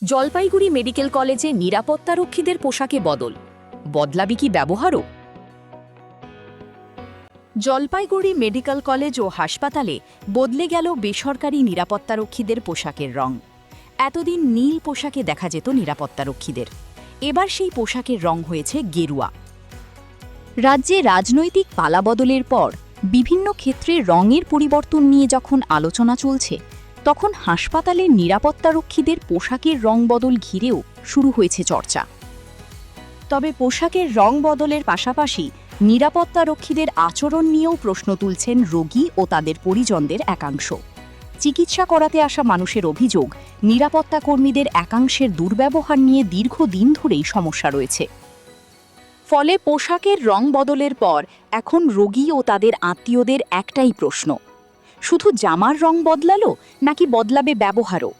Jalpaiguri medical কলেজে নিরাপত্তারক্ষীদের পোশাকে বদলাবে কি ব্যবহারও? জলপাইগুড়ি মেডিকেল কলেজ ও হাসপাতালে বদলে গেল বেসরকারি নিরাপত্তারক্ষীদের পোশাকের রং। এতদিন নীল পোশাকে দেখা যেত নিরাপত্তারক্ষীদের, এবার সেই পোশাকের রং হয়েছে গেরুয়া। রাজ্যে রাজনৈতিক পালাবদলের পর বিভিন্ন ক্ষেত্রে রঙের পরিবর্তন নিয়ে যখন আলোচনা চলছে, তখন হাসপাতালের নিরাপত্তারক্ষীদের পোশাকের রং বদল ঘিরেও শুরু হয়েছে চর্চা। তবে পোশাকের রং বদলের পাশাপাশি নিরাপত্তারক্ষীদের আচরণ নিয়েও প্রশ্ন তুলছেন রোগী ও তাদের পরিজনদের একাংশ। চিকিৎসা করাতে আসা মানুষের অভিযোগ, নিরাপত্তা কর্মীদের একাংশের দুর্ব্যবহার নিয়ে দীর্ঘদিন ধরেই সমস্যা রয়েছে। ফলে পোশাকের রং বদলের পর এখন রোগী ও তাদের আত্মীয়দের একটাই প্রশ্ন, শুধু জামার রং বদলালো নাকি বদলাবে ব্যবহারও?